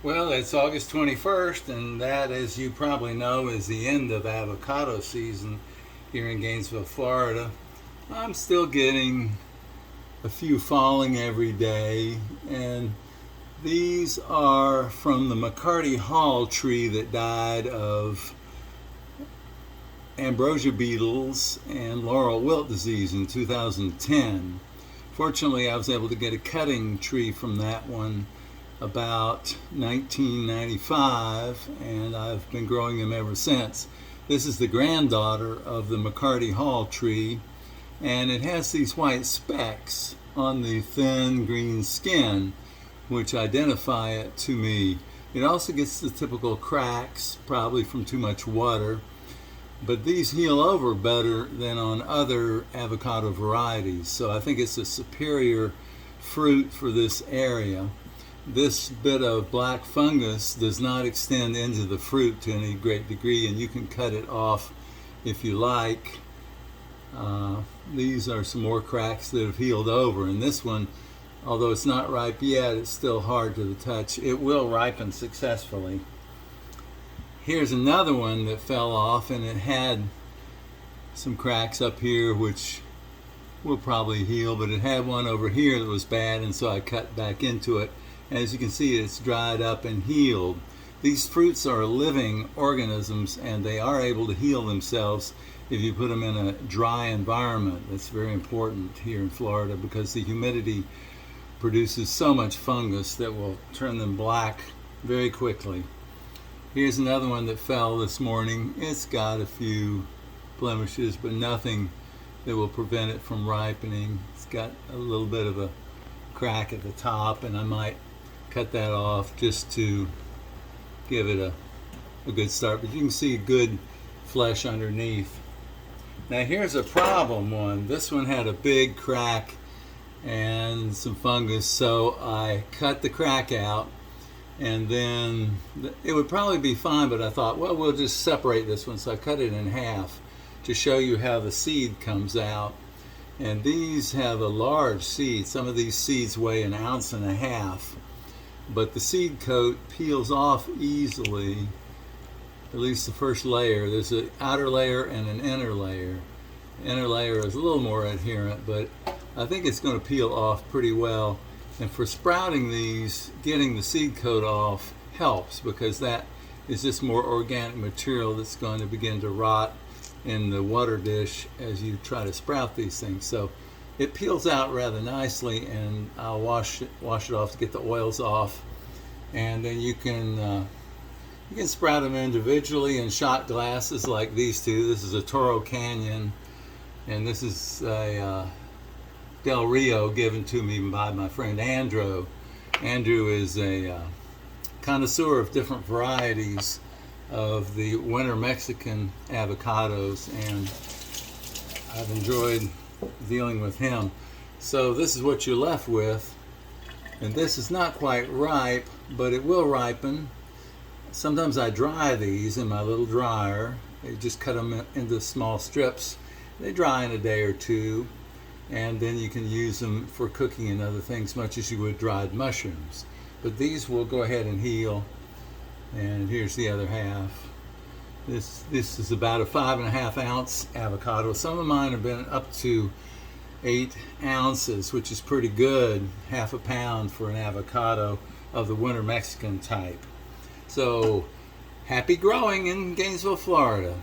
Well, it's August 21st, and that, as you probably know, is the end of avocado season here in Gainesville, Florida. I'm still getting a few falling every day, and these are from the McCarty Hall tree that died of ambrosia beetles and laurel wilt disease in 2010. Fortunately, I was able to get a cutting tree from that one about 1995, and I've been growing them ever since. This is the granddaughter of the McCarty Hall tree, and it has these white specks on the thin green skin which identify it to me. It also gets the typical cracks, probably from too much water, but these heal over better than on other avocado varieties, so I think it's a superior fruit for this area. This bit of black fungus does not extend into the fruit to any great degree, and you can cut it off if you like. These are some more cracks that have healed over, and this one, although it's not ripe yet, it's still hard to the touch. It will ripen successfully. Here's another one that fell off, and it had some cracks up here which will probably heal, but it had one over here that was bad, and so I cut back into it. As you can see, it's dried up and healed. These fruits are living organisms, and they are able to heal themselves if you put them in a dry environment. That's very important here in Florida because the humidity produces so much fungus that will turn them black very quickly. Here's another one that fell this morning. It's got a few blemishes, but nothing that will prevent it from ripening. It's got a little bit of a crack at the top, and I might cut that off just to give it a good start, but you can see good flesh underneath. Now here's a problem one. This one had a big crack and some fungus, so I cut the crack out, and then it would probably be fine, but I thought, well, we'll just separate this one, so I cut it in half to show you how the seed comes out. And these have a large seed. Some of these seeds weigh 1.5 ounces, but the seed coat peels off easily, at least the first layer. There's an outer layer and an inner layer. The inner layer is a little more adherent, but I think it's going to peel off pretty well. And for sprouting these, getting the seed coat off helps, because that is just more organic material that's going to begin to rot in the water dish as you try to sprout these things. So it peels out rather nicely, and I'll wash it off to get the oils off, and then you can sprout them individually in shot glasses like these two. This is a Toro Canyon, and this is a Del Rio given to me by my friend Andrew. Andrew is a connoisseur of different varieties of the winter Mexican avocados, and I've enjoyed dealing with him. So this is what you're left with, and this is not quite ripe, but it will ripen. Sometimes I dry these in my little dryer. I just cut them into small strips. They dry in a day or two, and then you can use them for cooking and other things, much as you would dried mushrooms. But these will go ahead and heal. And here's the other half. This is about a 5.5 ounce avocado. Some of mine have been up to 8 ounces, which is pretty good. Half a pound for an avocado of the winter Mexican type. So happy growing in Gainesville, Florida.